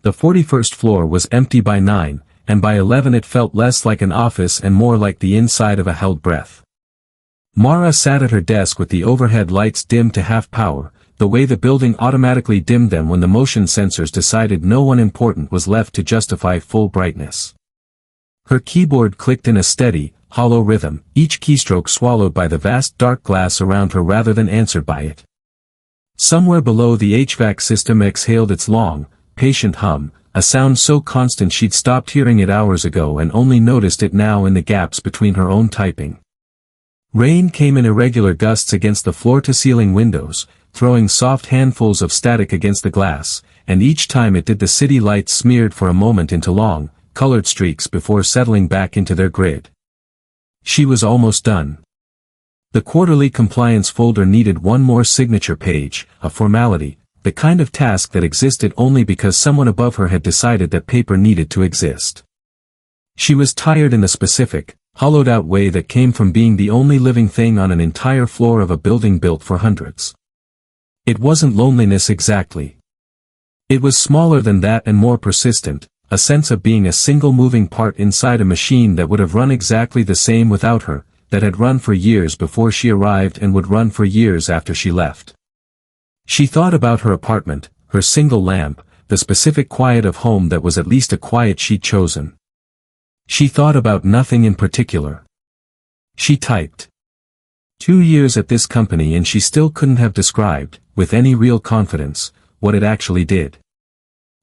The 41st floor was empty by 9, and by 11 it felt less like an office and more like the inside of a held breath. Mara sat at her desk with the overhead lights dimmed to half power, the way the building automatically dimmed them when the motion sensors decided no one important was left to justify full brightness. Her keyboard clicked in a steady, hollow rhythm, each keystroke swallowed by the vast dark glass around her rather than answered by it. Somewhere below the HVAC system exhaled its long, patient hum, a sound so constant she'd stopped hearing it hours ago and only noticed it now in the gaps between her own typing. Rain came in irregular gusts against the floor-to-ceiling windows, throwing soft handfuls of static against the glass, and each time it did the city lights smeared for a moment into long, colored streaks before settling back into their grid. She was almost done. The quarterly compliance folder needed one more signature page, a formality, the kind of task that existed only because someone above her had decided that paper needed to exist. She was tired in the specific, hollowed-out way that came from being the only living thing on an entire floor of a building built for hundreds. It wasn't loneliness exactly. It was smaller than that and more persistent, a sense of being a single moving part inside a machine that would have run exactly the same without her, that had run for years before she arrived and would run for years after she left. She thought about her apartment, her single lamp, the specific quiet of home that was at least a quiet she'd chosen. She thought about nothing in particular. She typed. 2 years at this company and she still couldn't have described, with any real confidence, what it actually did.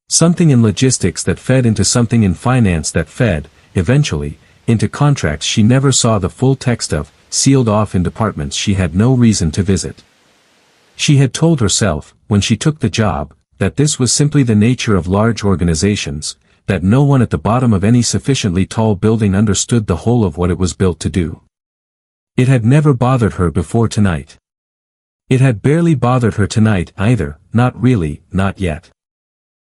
Something in logistics that fed into something in finance that fed, eventually, into contracts she never saw the full text of, sealed off in departments she had no reason to visit. She had told herself, when she took the job, that this was simply the nature of large organizations, that no one at the bottom of any sufficiently tall building understood the whole of what it was built to do. It had never bothered her before tonight. It had barely bothered her tonight either, not really, not yet.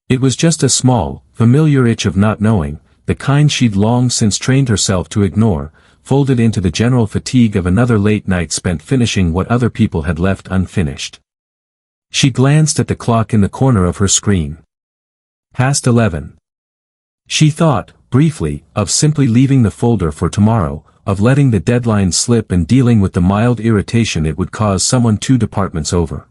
It was just a small, familiar itch of not knowing, the kind she'd long since trained herself to ignore, folded into the general fatigue of another late night spent finishing what other people had left unfinished. She glanced at the clock in the corner of her screen. Past 11. She thought, briefly, of simply leaving the folder for tomorrow, of letting the deadline slip and dealing with the mild irritation it would cause someone 2 departments over.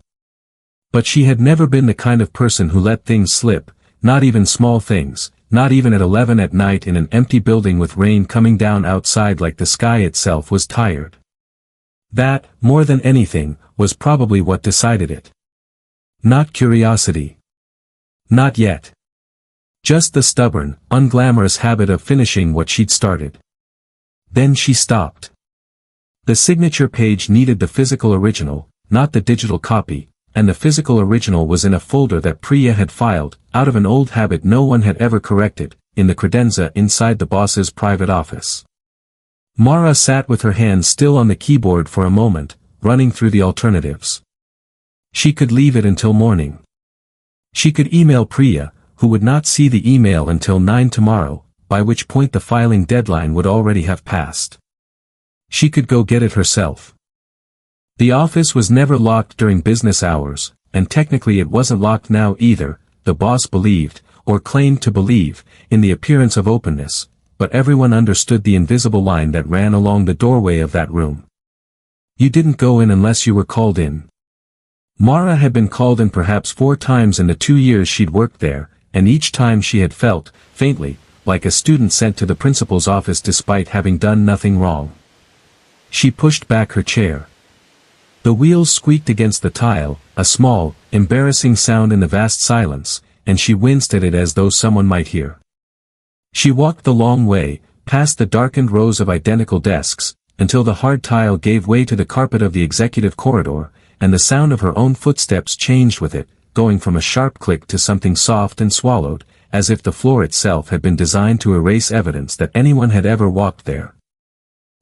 But she had never been the kind of person who let things slip, not even small things, not even at 11 at night in an empty building with rain coming down outside like the sky itself was tired. That, more than anything, was probably what decided it. Not curiosity. Not yet. Just the stubborn, unglamorous habit of finishing what she'd started. Then she stopped. The signature page needed the physical original, not the digital copy, and the physical original was in a folder that Priya had filed, out of an old habit no one had ever corrected, in the credenza inside the boss's private office. Mara sat with her hands still on the keyboard for a moment, running through the alternatives. She could leave it until morning. She could email Priya, who would not see the email until 9 tomorrow, by which point the filing deadline would already have passed. She could go get it herself. The office was never locked during business hours, and technically it wasn't locked now either, the boss believed, or claimed to believe, in the appearance of openness, but everyone understood the invisible line that ran along the doorway of that room. You didn't go in unless you were called in. Mara had been called in perhaps 4 times in the 2 years she'd worked there, and each time she had felt, faintly, like a student sent to the principal's office despite having done nothing wrong. She pushed back her chair. The wheels squeaked against the tile, a small, embarrassing sound in the vast silence, and she winced at it as though someone might hear. She walked the long way, past the darkened rows of identical desks, until the hard tile gave way to the carpet of the executive corridor, and the sound of her own footsteps changed with it, going from a sharp click to something soft and swallowed, as if the floor itself had been designed to erase evidence that anyone had ever walked there.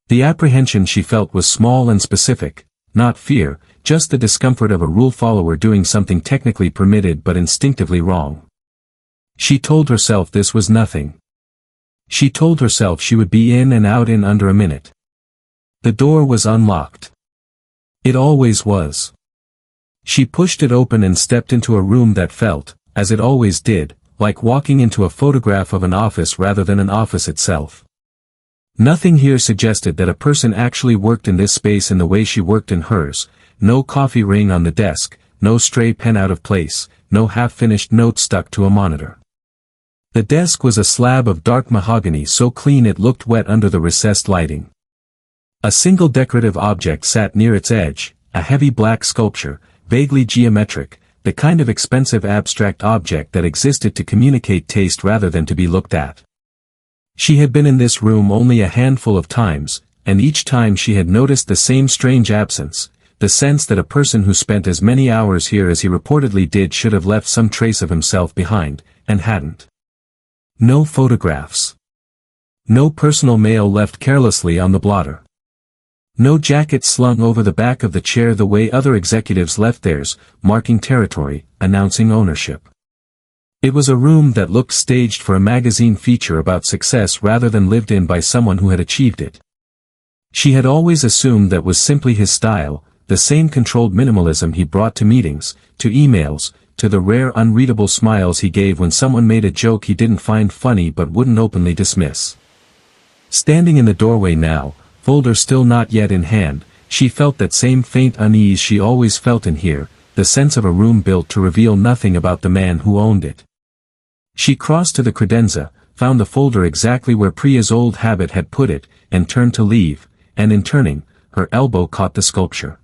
The apprehension she felt was small and specific, not fear, just the discomfort of a rule follower doing something technically permitted but instinctively wrong. She told herself this was nothing. She told herself she would be in and out in under a minute. The door was unlocked. It always was. She pushed it open and stepped into a room that felt, as it always did, like walking into a photograph of an office rather than an office itself. Nothing here suggested that a person actually worked in this space in the way she worked in hers. No coffee ring on the desk, no stray pen out of place, no half-finished note stuck to a monitor. The desk was a slab of dark mahogany so clean it looked wet under the recessed lighting. A single decorative object sat near its edge, a heavy black sculpture, vaguely geometric, the kind of expensive abstract object that existed to communicate taste rather than to be looked at. She had been in this room only a handful of times, and each time she had noticed the same strange absence, the sense that a person who spent as many hours here as he reportedly did should have left some trace of himself behind, and hadn't. No photographs. No personal mail left carelessly on the blotter. No jacket slung over the back of the chair the way other executives left theirs, marking territory, announcing ownership. It was a room that looked staged for a magazine feature about success rather than lived in by someone who had achieved it. She had always assumed that was simply his style, the same controlled minimalism he brought to meetings, to emails, to the rare unreadable smiles he gave when someone made a joke he didn't find funny but wouldn't openly dismiss. Standing in the doorway now, folder still not yet in hand, she felt that same faint unease she always felt in here, the sense of a room built to reveal nothing about the man who owned it. She crossed to the credenza, found the folder exactly where Priya's old habit had put it, and turned to leave, and in turning, her elbow caught the sculpture.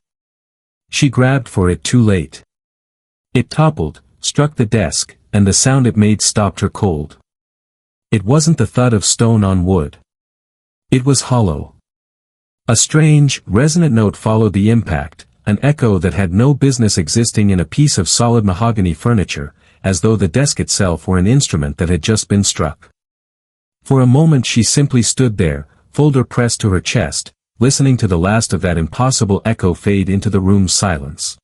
She grabbed for it too late. It toppled, struck the desk, and the sound it made stopped her cold. It wasn't the thud of stone on wood. It was hollow. A strange, resonant note followed the impact, an echo that had no business existing in a piece of solid mahogany furniture, as though the desk itself were an instrument that had just been struck. For a moment she simply stood there, folder pressed to her chest, listening to the last of that impossible echo fade into the room's silence.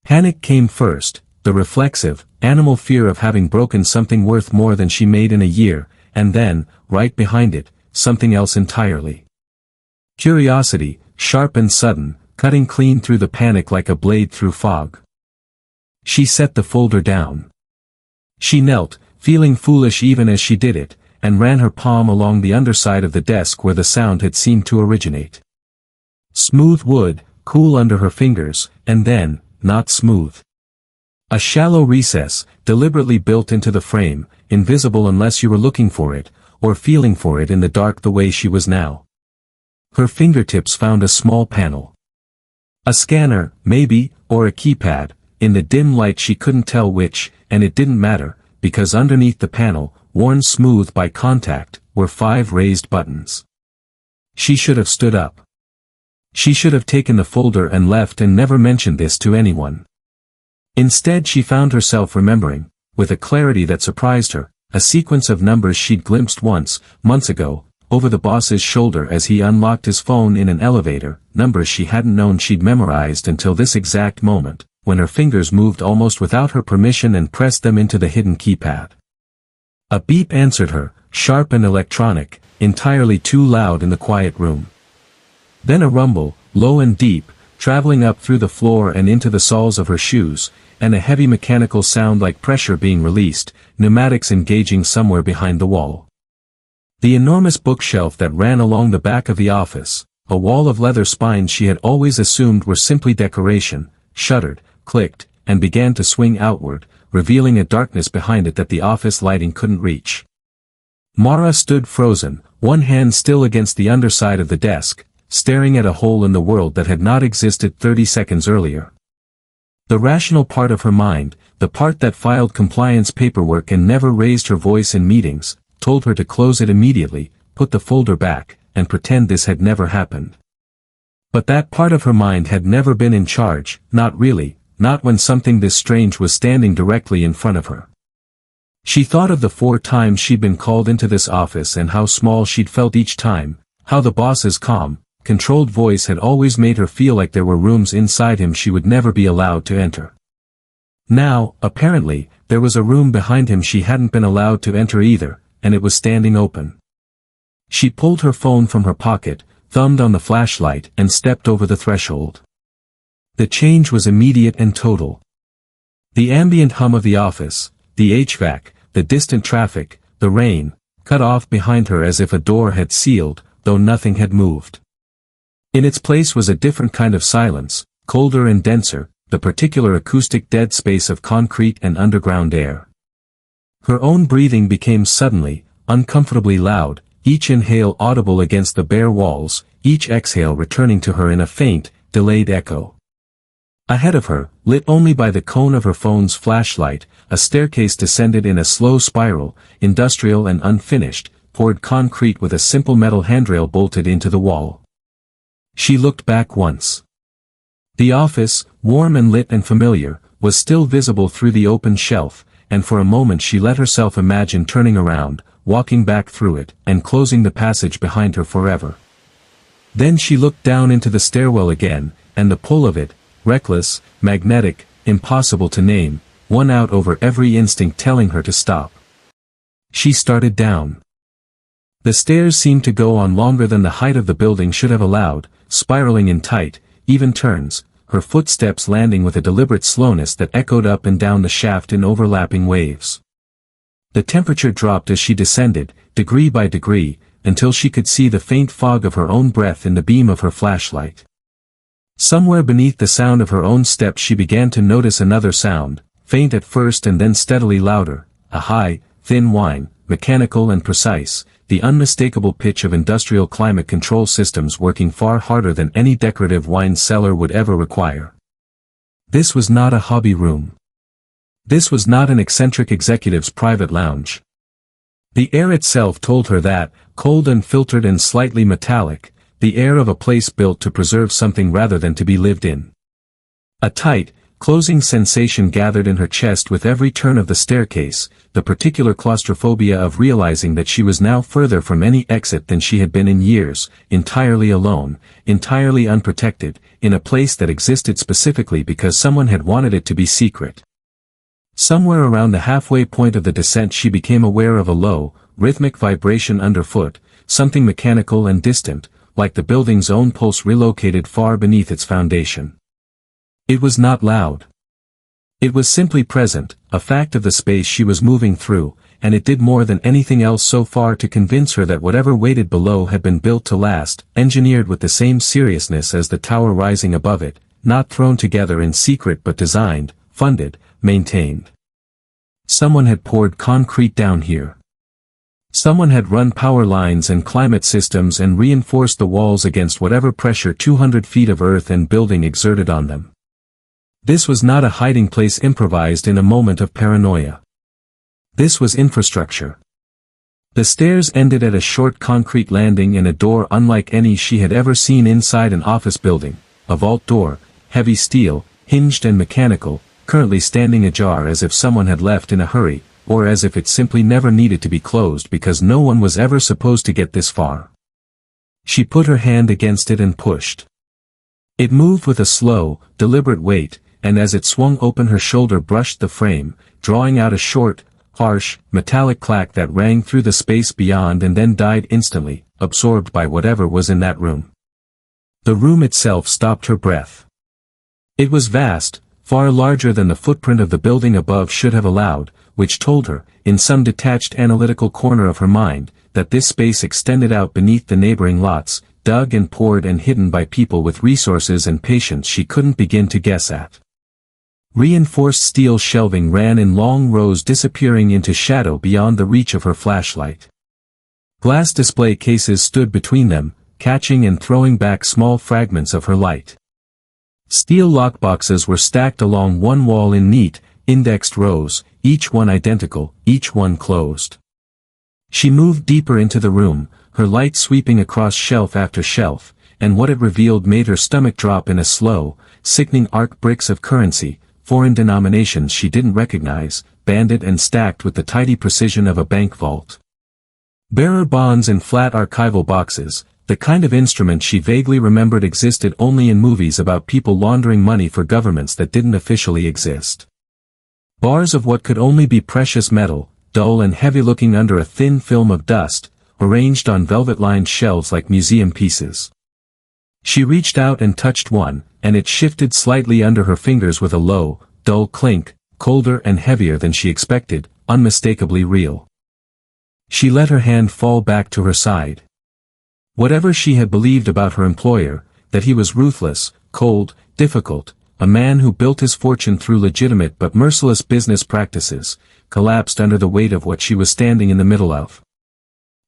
Panic came first, the reflexive, animal fear of having broken something worth more than she made in a year, and then, right behind it, something else entirely. Curiosity, sharp and sudden, cutting clean through the panic like a blade through fog. She set the folder down. She knelt, feeling foolish even as she did it, and ran her palm along the underside of the desk where the sound had seemed to originate. Smooth wood, cool under her fingers, and then, not smooth. A shallow recess, deliberately built into the frame, invisible unless you were looking for it, or feeling for it in the dark the way she was now. Her fingertips found a small panel. A scanner, maybe, or a keypad, in the dim light she couldn't tell which, and it didn't matter, because underneath the panel, worn smooth by contact, were 5 raised buttons. She should have stood up. She should have taken the folder and left and never mentioned this to anyone. Instead she found herself remembering, with a clarity that surprised her, a sequence of numbers she'd glimpsed once, months ago, over the boss's shoulder as he unlocked his phone in an elevator, numbers she hadn't known she'd memorized until this exact moment, when her fingers moved almost without her permission and pressed them into the hidden keypad. A beep answered her, sharp and electronic, entirely too loud in the quiet room. Then a rumble, low and deep, traveling up through the floor and into the soles of her shoes, and a heavy mechanical sound like pressure being released, pneumatics engaging somewhere behind the wall. The enormous bookshelf that ran along the back of the office, a wall of leather spines she had always assumed were simply decoration, shuddered, clicked, and began to swing outward, revealing a darkness behind it that the office lighting couldn't reach. Mara stood frozen, one hand still against the underside of the desk, staring at a hole in the world that had not existed 30 seconds earlier. The rational part of her mind, the part that filed compliance paperwork and never raised her voice in meetings, told her to close it immediately, put the folder back, and pretend this had never happened. But that part of her mind had never been in charge, not really, not when something this strange was standing directly in front of her. She thought of the 4 times she'd been called into this office and how small she'd felt each time, how the boss's calm, controlled voice had always made her feel like there were rooms inside him she would never be allowed to enter. Now, apparently, there was a room behind him she hadn't been allowed to enter either, and it was standing open. She pulled her phone from her pocket, thumbed on the flashlight and stepped over the threshold. The change was immediate and total. The ambient hum of the office, the HVAC, the distant traffic, the rain, cut off behind her as if a door had sealed, though nothing had moved. In its place was a different kind of silence, colder and denser, the particular acoustic dead space of concrete and underground air. Her own breathing became suddenly, uncomfortably loud, each inhale audible against the bare walls, each exhale returning to her in a faint, delayed echo. Ahead of her, lit only by the cone of her phone's flashlight, a staircase descended in a slow spiral, industrial and unfinished, poured concrete with a simple metal handrail bolted into the wall. She looked back once. The office, warm and lit and familiar, was still visible through the open shelf, and for a moment she let herself imagine turning around, walking back through it, and closing the passage behind her forever. Then she looked down into the stairwell again, and the pull of it, reckless, magnetic, impossible to name, won out over every instinct telling her to stop. She started down. The stairs seemed to go on longer than the height of the building should have allowed, spiraling in tight, even turns, her footsteps landing with a deliberate slowness that echoed up and down the shaft in overlapping waves. The temperature dropped as she descended, degree by degree, until she could see the faint fog of her own breath in the beam of her flashlight. Somewhere beneath the sound of her own steps she began to notice another sound, faint at first and then steadily louder, a high, thin whine, mechanical and precise, the unmistakable pitch of industrial climate control systems working far harder than any decorative wine cellar would ever require. This was not a hobby room. This was not an eccentric executive's private lounge. The air itself told her that, cold and filtered and slightly metallic, the air of a place built to preserve something rather than to be lived in. A tight, closing sensation gathered in her chest with every turn of the staircase, the particular claustrophobia of realizing that she was now further from any exit than she had been in years, entirely alone, entirely unprotected, in a place that existed specifically because someone had wanted it to be secret. Somewhere around the halfway point of the descent she became aware of a low, rhythmic vibration underfoot, something mechanical and distant, like the building's own pulse relocated far beneath its foundation. It was not loud. It was simply present, a fact of the space she was moving through, and it did more than anything else so far to convince her that whatever waited below had been built to last, engineered with the same seriousness as the tower rising above it, not thrown together in secret but designed, funded, maintained. Someone had poured concrete down here. Someone had run power lines and climate systems and reinforced the walls against whatever pressure 200 feet of earth and building exerted on them. This was not a hiding place improvised in a moment of paranoia. This was infrastructure. The stairs ended at a short concrete landing and a door unlike any she had ever seen inside an office building, a vault door, heavy steel, hinged and mechanical, currently standing ajar as if someone had left in a hurry, or as if it simply never needed to be closed because no one was ever supposed to get this far. She put her hand against it and pushed. It moved with a slow, deliberate weight, and as it swung open her shoulder brushed the frame, drawing out a short, harsh, metallic clack that rang through the space beyond and then died instantly, absorbed by whatever was in that room. The room itself stopped her breath. It was vast, far larger than the footprint of the building above should have allowed, which told her, in some detached analytical corner of her mind, that this space extended out beneath the neighboring lots, dug and poured and hidden by people with resources and patience she couldn't begin to guess at. Reinforced steel shelving ran in long rows disappearing into shadow beyond the reach of her flashlight. Glass display cases stood between them, catching and throwing back small fragments of her light. Steel lockboxes were stacked along one wall in neat, indexed rows, each one identical, each one closed. She moved deeper into the room, her light sweeping across shelf after shelf, and what it revealed made her stomach drop in a slow, sickening arc. Bricks of currency, foreign denominations she didn't recognize, banded and stacked with the tidy precision of a bank vault. Bearer bonds in flat archival boxes, the kind of instrument she vaguely remembered existed only in movies about people laundering money for governments that didn't officially exist. Bars of what could only be precious metal, dull and heavy-looking under a thin film of dust, arranged on velvet-lined shelves like museum pieces. She reached out and touched one, and it shifted slightly under her fingers with a low, dull clink, colder and heavier than she expected, unmistakably real. She let her hand fall back to her side. Whatever she had believed about her employer, that he was ruthless, cold, difficult, a man who built his fortune through legitimate but merciless business practices, collapsed under the weight of what she was standing in the middle of.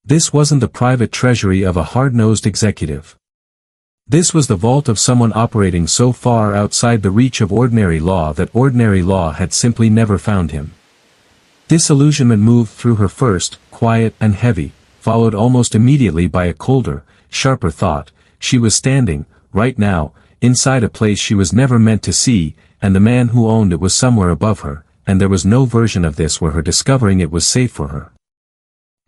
This wasn't the private treasury of a hard-nosed executive. This was the vault of someone operating so far outside the reach of ordinary law that ordinary law had simply never found him. Disillusionment moved through her first, quiet and heavy, followed almost immediately by a colder, sharper thought. She was standing, right now, inside a place she was never meant to see, and the man who owned it was somewhere above her, and there was no version of this where her discovering it was safe for her.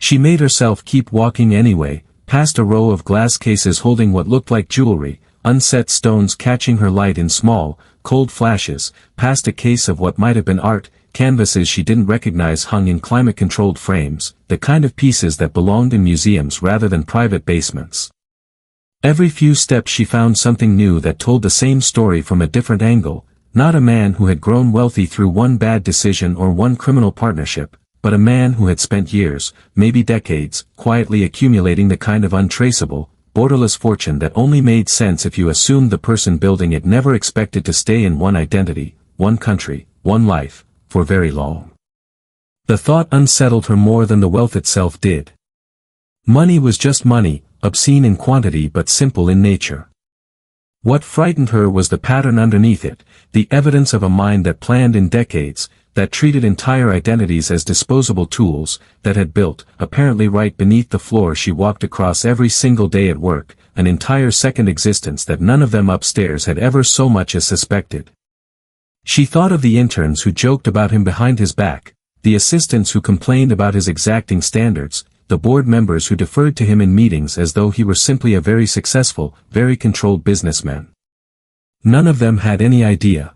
She made herself keep walking anyway, past a row of glass cases holding what looked like jewelry, unset stones catching her light in small, cold flashes, past a case of what might have been art, canvases she didn't recognize hung in climate-controlled frames, the kind of pieces that belonged in museums rather than private basements. Every few steps she found something new that told the same story from a different angle, not a man who had grown wealthy through one bad decision or one criminal partnership, but a man who had spent years, maybe decades, quietly accumulating the kind of untraceable, borderless fortune that only made sense if you assumed the person building it never expected to stay in one identity, one country, one life, for very long. The thought unsettled her more than the wealth itself did. Money was just money, obscene in quantity but simple in nature. What frightened her was the pattern underneath it, the evidence of a mind that planned in decades, that treated entire identities as disposable tools, that had built, apparently right beneath the floor she walked across every single day at work, an entire second existence that none of them upstairs had ever so much as suspected. She thought of the interns who joked about him behind his back, the assistants who complained about his exacting standards, the board members who deferred to him in meetings as though he were simply a very successful, very controlled businessman. None of them had any idea.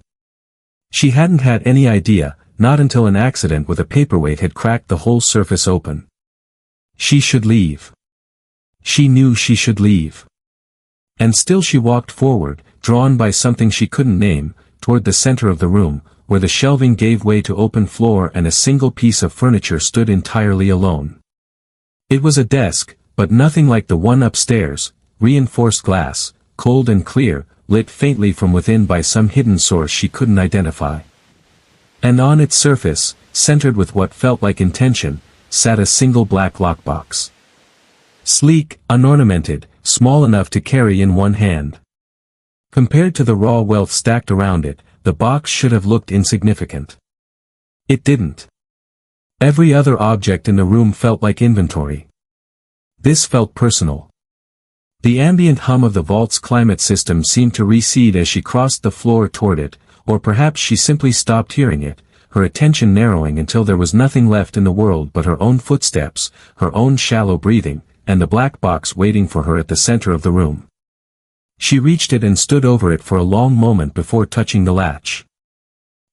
She hadn't had any idea, not until an accident with a paperweight had cracked the whole surface open. She should leave. She knew she should leave. And still she walked forward, drawn by something she couldn't name, toward the center of the room, where the shelving gave way to open floor and a single piece of furniture stood entirely alone. It was a desk, but nothing like the one upstairs, reinforced glass, cold and clear, lit faintly from within by some hidden source she couldn't identify. And on its surface, centered with what felt like intention, sat a single black lockbox. Sleek, unornamented, small enough to carry in one hand. Compared to the raw wealth stacked around it, the box should have looked insignificant. It didn't. Every other object in the room felt like inventory. This felt personal. The ambient hum of the vault's climate system seemed to recede as she crossed the floor toward it, or perhaps she simply stopped hearing it, her attention narrowing until there was nothing left in the world but her own footsteps, her own shallow breathing, and the black box waiting for her at the center of the room. She reached it and stood over it for a long moment before touching the latch.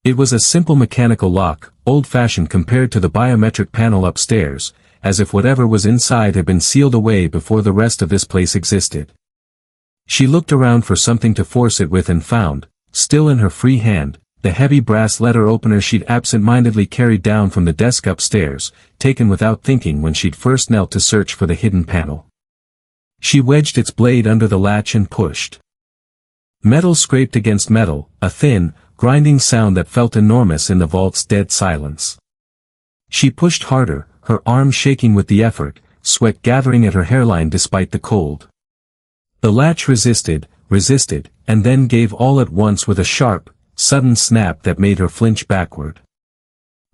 It was a simple mechanical lock, old-fashioned compared to the biometric panel upstairs, as if whatever was inside had been sealed away before the rest of this place existed. She looked around for something to force it with and found, still in her free hand, the heavy brass letter opener she'd absent-mindedly carried down from the desk upstairs, taken without thinking when she'd first knelt to search for the hidden panel. She wedged its blade under the latch and pushed. Metal scraped against metal, a thin, grinding sound that felt enormous in the vault's dead silence. She pushed harder, her arms shaking with the effort, sweat gathering at her hairline despite the cold. The latch resisted, and then gave all at once with a sharp, sudden snap that made her flinch backward.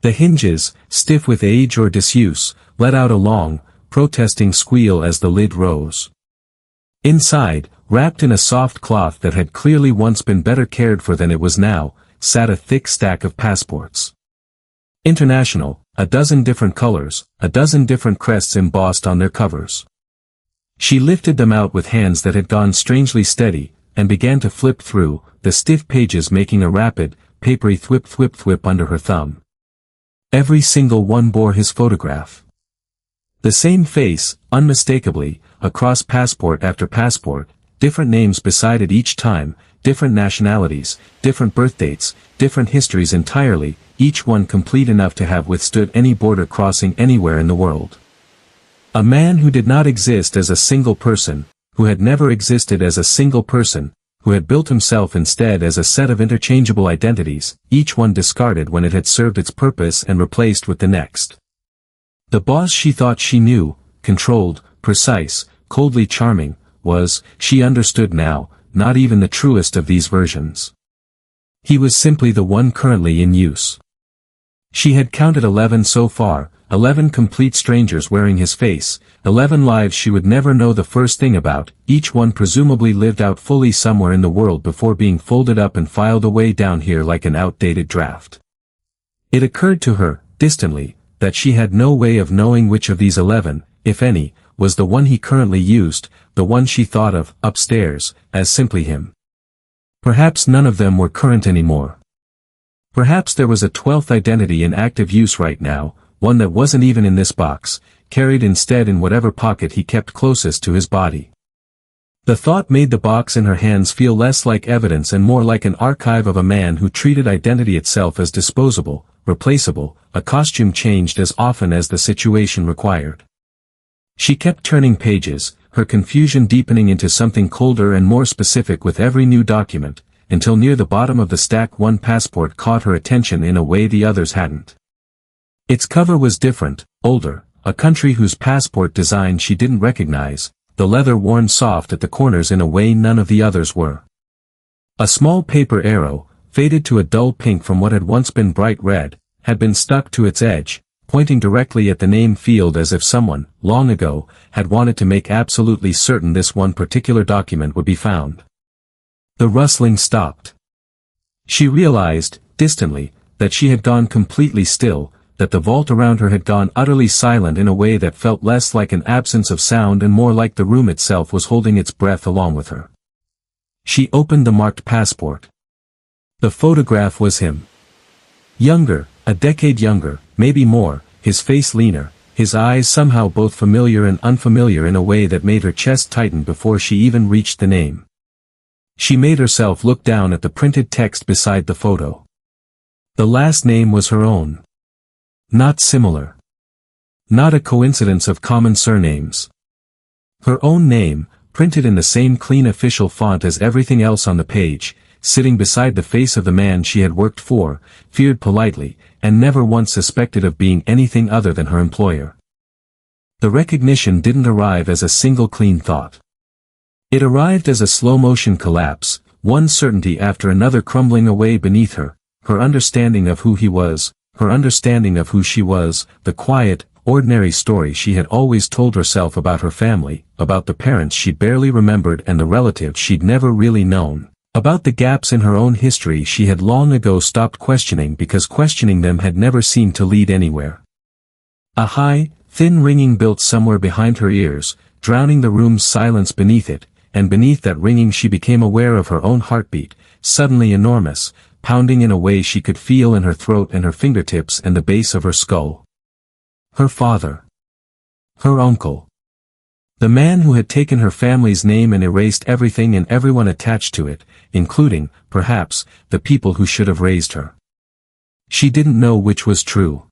The hinges, stiff with age or disuse, let out a long, protesting squeal as the lid rose. Inside, wrapped in a soft cloth that had clearly once been better cared for than it was now, sat a thick stack of passports. International, a dozen different colors, a dozen different crests embossed on their covers. She lifted them out with hands that had gone strangely steady, and began to flip through, the stiff pages making a rapid, papery thwip under her thumb. Every single one bore his photograph. The same face, unmistakably, across passport after passport, different names beside it each time, different nationalities, different birth dates, different histories entirely, each one complete enough to have withstood any border crossing anywhere in the world. A man who did not exist as a single person, who had never existed as a single person, who had built himself instead as a set of interchangeable identities, each one discarded when it had served its purpose and replaced with the next. The boss she thought she knew, controlled, precise, coldly charming, was, she understood now, not even the truest of these versions. He was simply the one currently in use. She had counted 11 so far, 11 complete strangers wearing his face, 11 lives she would never know the first thing about, each one presumably lived out fully somewhere in the world before being folded up and filed away down here like an outdated draft. It occurred to her, distantly, that she had no way of knowing which of these 11, if any, was the one he currently used, the one she thought of, upstairs, as simply him. Perhaps none of them were current anymore. Perhaps there was a 12th identity in active use right now, one that wasn't even in this box, carried instead in whatever pocket he kept closest to his body. The thought made the box in her hands feel less like evidence and more like an archive of a man who treated identity itself as disposable, replaceable, a costume changed as often as the situation required. She kept turning pages, her confusion deepening into something colder and more specific with every new document, until near the bottom of the stack one passport caught her attention in a way the others hadn't. Its cover was different, older, a country whose passport design she didn't recognize, the leather worn soft at the corners in a way none of the others were. A small paper arrow, faded to a dull pink from what had once been bright red, had been stuck to its edge, pointing directly at the name field as if someone, long ago, had wanted to make absolutely certain this one particular document would be found. The rustling stopped. She realized, distantly, that she had gone completely still, that the vault around her had gone utterly silent in a way that felt less like an absence of sound and more like the room itself was holding its breath along with her. She opened the marked passport. The photograph was him. Younger, a decade younger, maybe more, his face leaner, his eyes somehow both familiar and unfamiliar in a way that made her chest tighten before she even reached the name. She made herself look down at the printed text beside the photo. The last name was her own. Not similar. Not a coincidence of common surnames. Her own name, printed in the same clean official font as everything else on the page, sitting beside the face of the man she had worked for, feared politely, and never once suspected of being anything other than her employer. The recognition didn't arrive as a single clean thought. It arrived as a slow-motion collapse, one certainty after another crumbling away beneath her, her understanding of who he was, her understanding of who she was, the quiet, ordinary story she had always told herself about her family, about the parents she barely remembered and the relatives she'd never really known, about the gaps in her own history she had long ago stopped questioning because questioning them had never seemed to lead anywhere. A high, thin ringing built somewhere behind her ears, drowning the room's silence beneath it, and beneath that ringing she became aware of her own heartbeat, suddenly enormous, pounding in a way she could feel in her throat and her fingertips and the base of her skull. Her father. Her uncle. The man who had taken her family's name and erased everything and everyone attached to it, including, perhaps, the people who should have raised her. She didn't know which was true.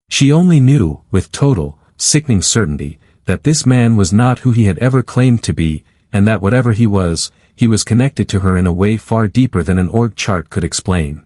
She only knew, with total, sickening certainty, that this man was not who he had ever claimed to be, and that whatever he was connected to her in a way far deeper than an org chart could explain.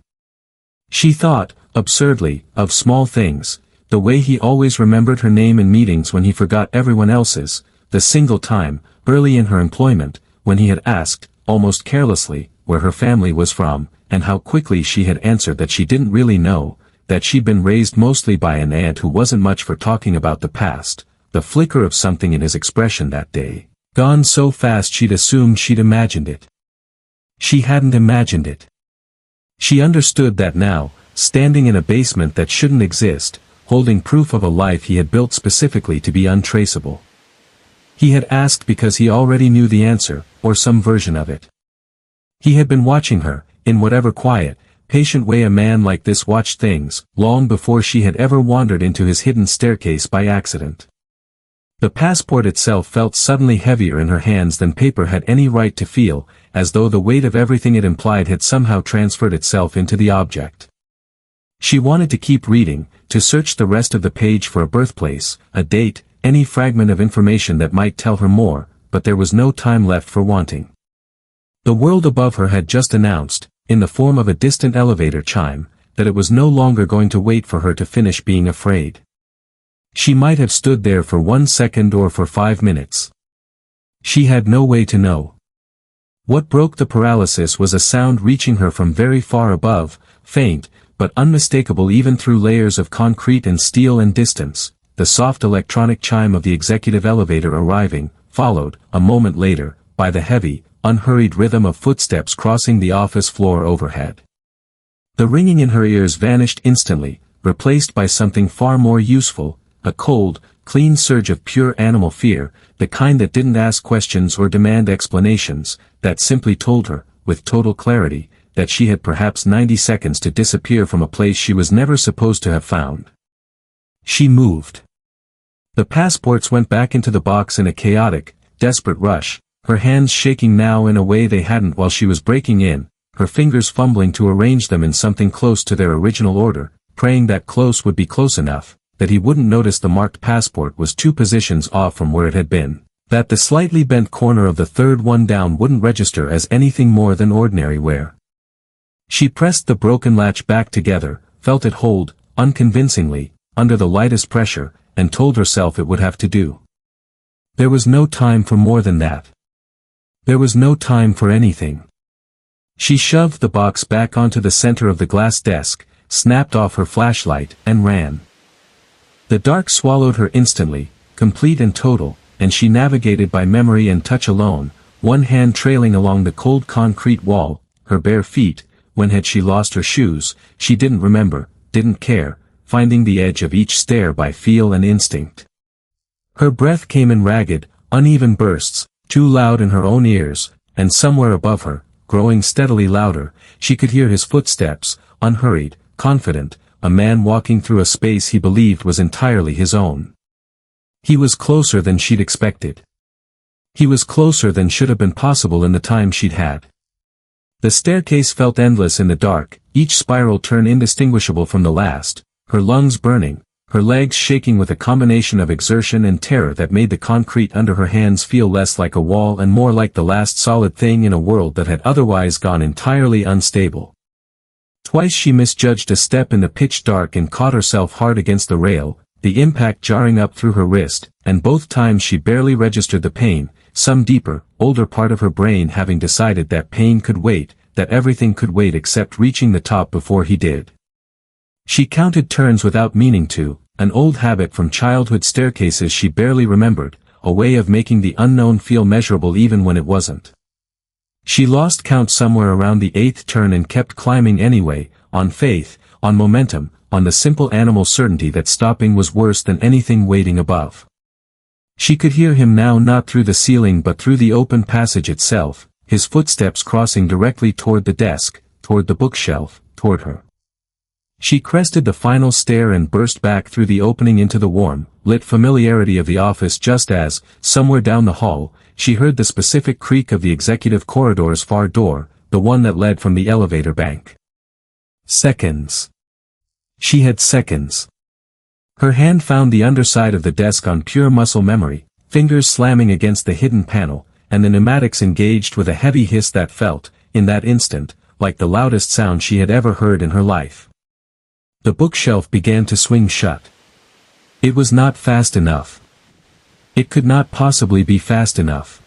She thought, absurdly, of small things, the way he always remembered her name in meetings when he forgot everyone else's, the single time, early in her employment, when he had asked, almost carelessly, where her family was from, and how quickly she had answered that she didn't really know, that she'd been raised mostly by an aunt who wasn't much for talking about the past, the flicker of something in his expression that day. Gone so fast she'd assumed she'd imagined it. She hadn't imagined it. She understood that now, standing in a basement that shouldn't exist, holding proof of a life he had built specifically to be untraceable. He had asked because he already knew the answer, or some version of it. He had been watching her, in whatever quiet, patient way a man like this watched things, long before she had ever wandered into his hidden staircase by accident. The passport itself felt suddenly heavier in her hands than paper had any right to feel, as though the weight of everything it implied had somehow transferred itself into the object. She wanted to keep reading, to search the rest of the page for a birthplace, a date, any fragment of information that might tell her more, but there was no time left for wanting. The world above her had just announced, in the form of a distant elevator chime, that it was no longer going to wait for her to finish being afraid. She might have stood there for 1 second or for 5 minutes. She had no way to know. What broke the paralysis was a sound reaching her from very far above, faint, but unmistakable even through layers of concrete and steel and distance, the soft electronic chime of the executive elevator arriving, followed, a moment later, by the heavy, unhurried rhythm of footsteps crossing the office floor overhead. The ringing in her ears vanished instantly, replaced by something far more useful, a cold, clean surge of pure animal fear, the kind that didn't ask questions or demand explanations, that simply told her, with total clarity, that she had perhaps 90 seconds to disappear from a place she was never supposed to have found. She moved. The passports went back into the box in a chaotic, desperate rush, her hands shaking now in a way they hadn't while she was breaking in, her fingers fumbling to arrange them in something close to their original order, praying that close would be close enough, that he wouldn't notice the marked passport was 2 positions off from where it had been, that the slightly bent corner of the third one down wouldn't register as anything more than ordinary wear. She pressed the broken latch back together, felt it hold, unconvincingly, under the lightest pressure, and told herself it would have to do. There was no time for more than that. There was no time for anything. She shoved the box back onto the center of the glass desk, snapped off her flashlight, and ran. The dark swallowed her instantly, complete and total, and she navigated by memory and touch alone, one hand trailing along the cold concrete wall, her bare feet. When had she lost her shoes? She didn't remember, didn't care, finding the edge of each stair by feel and instinct. Her breath came in ragged, uneven bursts, too loud in her own ears, and somewhere above her, growing steadily louder, she could hear his footsteps, unhurried, confident, a man walking through a space he believed was entirely his own. He was closer than she'd expected. He was closer than should have been possible in the time she'd had. The staircase felt endless in the dark, each spiral turn indistinguishable from the last, her lungs burning, her legs shaking with a combination of exertion and terror that made the concrete under her hands feel less like a wall and more like the last solid thing in a world that had otherwise gone entirely unstable. Twice she misjudged a step in the pitch dark and caught herself hard against the rail, the impact jarring up through her wrist, and both times she barely registered the pain, some deeper, older part of her brain having decided that pain could wait, that everything could wait except reaching the top before he did. She counted turns without meaning to, an old habit from childhood staircases she barely remembered, a way of making the unknown feel measurable even when it wasn't. She lost count somewhere around the 8th turn and kept climbing anyway, on faith, on momentum, on the simple animal certainty that stopping was worse than anything waiting above. She could hear him now not through the ceiling but through the open passage itself, his footsteps crossing directly toward the desk, toward the bookshelf, toward her. She crested the final stair and burst back through the opening into the warm, lit familiarity of the office just as, somewhere down the hall, she heard the specific creak of the executive corridor's far door, the one that led from the elevator bank. Seconds. She had seconds. Her hand found the underside of the desk on pure muscle memory, fingers slamming against the hidden panel, and the pneumatics engaged with a heavy hiss that felt, in that instant, like the loudest sound she had ever heard in her life. The bookshelf began to swing shut. It was not fast enough. It could not possibly be fast enough.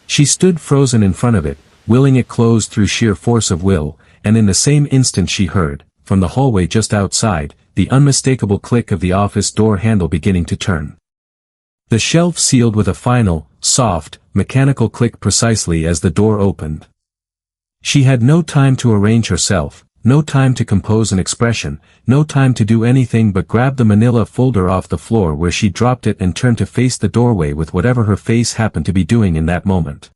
She stood frozen in front of it, willing it closed through sheer force of will, and in the same instant she heard, from the hallway just outside, the unmistakable click of the office door handle beginning to turn. The shelf sealed with a final, soft, mechanical click precisely as the door opened. She had no time to arrange herself, no time to compose an expression, no time to do anything but grab the manila folder off the floor where she dropped it and turn to face the doorway with whatever her face happened to be doing in that moment.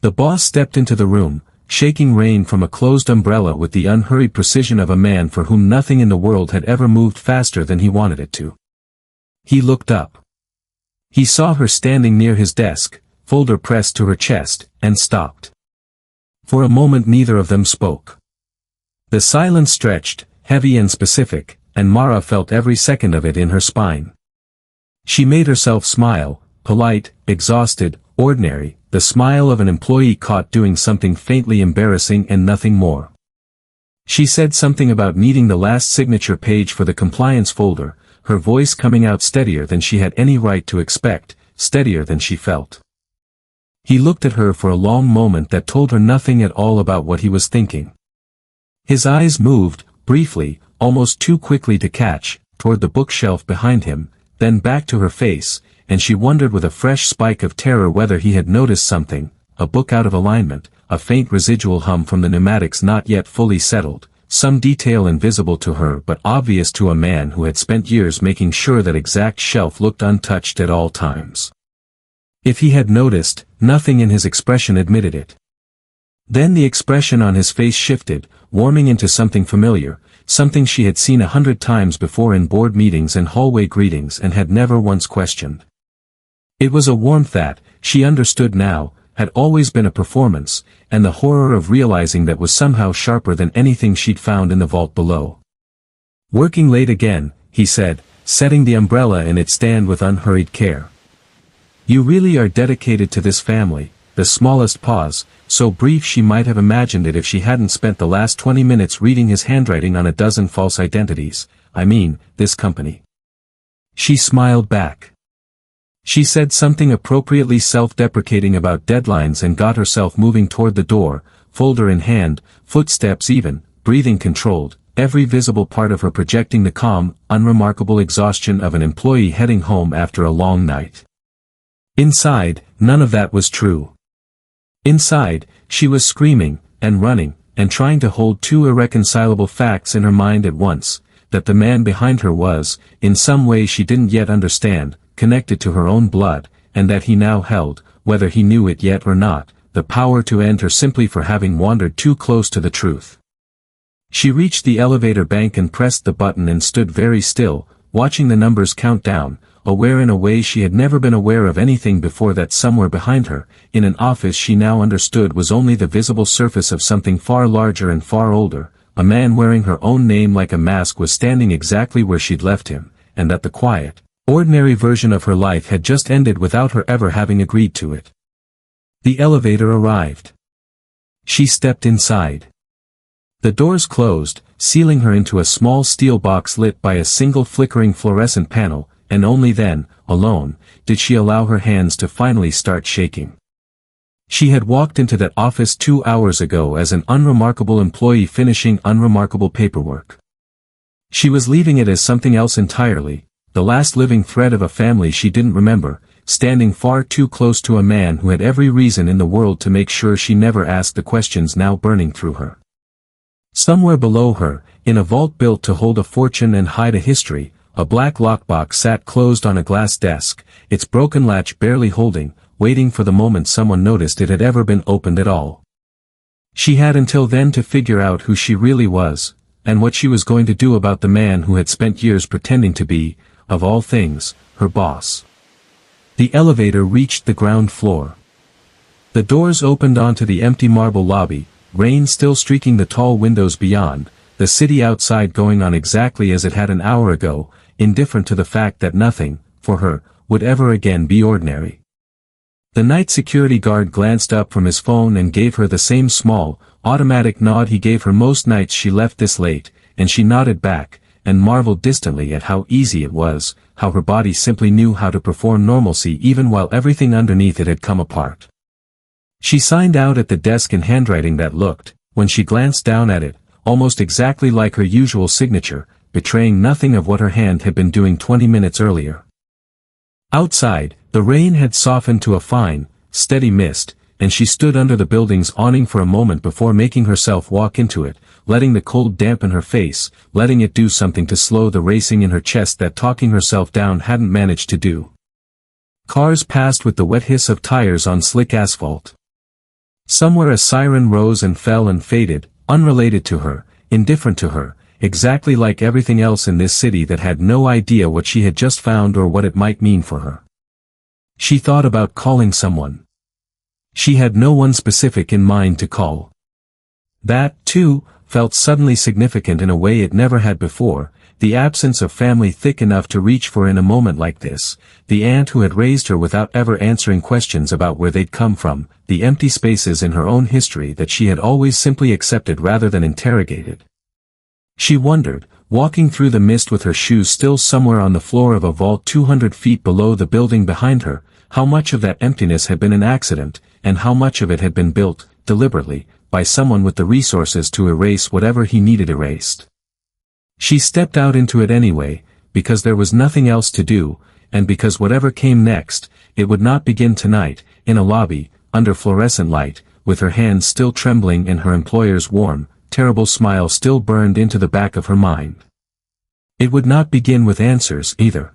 The boss stepped into the room, shaking rain from a closed umbrella with the unhurried precision of a man for whom nothing in the world had ever moved faster than he wanted it to. He looked up. He saw her standing near his desk, folder pressed to her chest, and stopped. For a moment neither of them spoke. The silence stretched, heavy and specific, and Mara felt every second of it in her spine. She made herself smile, polite, exhausted, ordinary, the smile of an employee caught doing something faintly embarrassing and nothing more. She said something about needing the last signature page for the compliance folder, her voice coming out steadier than she had any right to expect, steadier than she felt. He looked at her for a long moment that told her nothing at all about what he was thinking. His eyes moved, briefly, almost too quickly to catch, toward the bookshelf behind him, then back to her face, and she wondered with a fresh spike of terror whether he had noticed something, a book out of alignment, a faint residual hum from the pneumatics not yet fully settled, some detail invisible to her but obvious to a man who had spent years making sure that exact shelf looked untouched at all times. If he had noticed, nothing in his expression admitted it. Then the expression on his face shifted, warming into something familiar, something she had seen 100 times before in board meetings and hallway greetings and had never once questioned. It was a warmth that, she understood now, had always been a performance, and the horror of realizing that was somehow sharper than anything she'd found in the vault below. "Working late again," he said, setting the umbrella in its stand with unhurried care. "You really are dedicated to this family." The smallest pause, so brief she might have imagined it if she hadn't spent the last 20 minutes reading his handwriting on a dozen false identities, I mean, this company. She smiled back. She said something appropriately self-deprecating about deadlines and got herself moving toward the door, folder in hand, footsteps even, breathing controlled, every visible part of her projecting the calm, unremarkable exhaustion of an employee heading home after a long night. Inside, none of that was true. Inside, she was screaming, and running, and trying to hold two irreconcilable facts in her mind at once, that the man behind her was, in some way she didn't yet understand, connected to her own blood, and that he now held, whether he knew it yet or not, the power to end her simply for having wandered too close to the truth. She reached the elevator bank and pressed the button and stood very still, watching the numbers count down, aware in a way she had never been aware of anything before that somewhere behind her, in an office she now understood was only the visible surface of something far larger and far older, a man wearing her own name like a mask was standing exactly where she'd left him, and that the quiet, ordinary version of her life had just ended without her ever having agreed to it. The elevator arrived. She stepped inside. The doors closed, sealing her into a small steel box lit by a single flickering fluorescent panel, and only then, alone, did she allow her hands to finally start shaking. She had walked into that office 2 hours ago as an unremarkable employee finishing unremarkable paperwork. She was leaving it as something else entirely, the last living thread of a family she didn't remember, standing far too close to a man who had every reason in the world to make sure she never asked the questions now burning through her. Somewhere below her, in a vault built to hold a fortune and hide a history, a black lockbox sat closed on a glass desk, its broken latch barely holding, waiting for the moment someone noticed it had ever been opened at all. She had until then to figure out who she really was, and what she was going to do about the man who had spent years pretending to be, of all things, her boss. The elevator reached the ground floor. The doors opened onto the empty marble lobby, rain still streaking the tall windows beyond, the city outside going on exactly as it had an hour ago, indifferent to the fact that nothing, for her, would ever again be ordinary. The night security guard glanced up from his phone and gave her the same small, automatic nod he gave her most nights she left this late, and she nodded back, and marveled distantly at how easy it was, how her body simply knew how to perform normalcy even while everything underneath it had come apart. She signed out at the desk in handwriting that looked, when she glanced down at it, almost exactly like her usual signature, betraying nothing of what her hand had been doing 20 minutes earlier. Outside, the rain had softened to a fine, steady mist, and she stood under the building's awning for a moment before making herself walk into it, letting the cold dampen her face, letting it do something to slow the racing in her chest that talking herself down hadn't managed to do. Cars passed with the wet hiss of tires on slick asphalt. Somewhere a siren rose and fell and faded, unrelated to her, indifferent to her, exactly like everything else in this city that had no idea what she had just found or what it might mean for her. She thought about calling someone. She had no one specific in mind to call. That, too, felt suddenly significant in a way it never had before, the absence of family thick enough to reach for in a moment like this, the aunt who had raised her without ever answering questions about where they'd come from, the empty spaces in her own history that she had always simply accepted rather than interrogated. She wondered, walking through the mist with her shoes still somewhere on the floor of a vault 200 feet below the building behind her, how much of that emptiness had been an accident, and how much of it had been built, deliberately, by someone with the resources to erase whatever he needed erased. She stepped out into it anyway, because there was nothing else to do, and because whatever came next, it would not begin tonight, in a lobby, under fluorescent light, with her hands still trembling and her employer's warm, terrible smile still burned into the back of her mind. It would not begin with answers, either.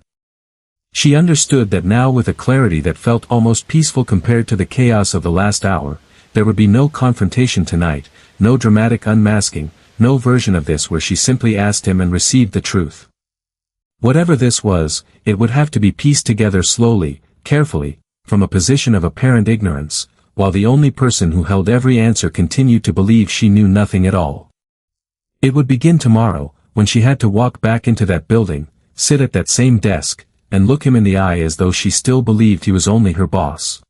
She understood that now with a clarity that felt almost peaceful compared to the chaos of the last hour, there would be no confrontation tonight, no dramatic unmasking, no version of this where she simply asked him and received the truth. Whatever this was, it would have to be pieced together slowly, carefully, from a position of apparent ignorance, while the only person who held every answer continued to believe she knew nothing at all. It would begin tomorrow, when she had to walk back into that building, sit at that same desk, and look him in the eye as though she still believed he was only her boss.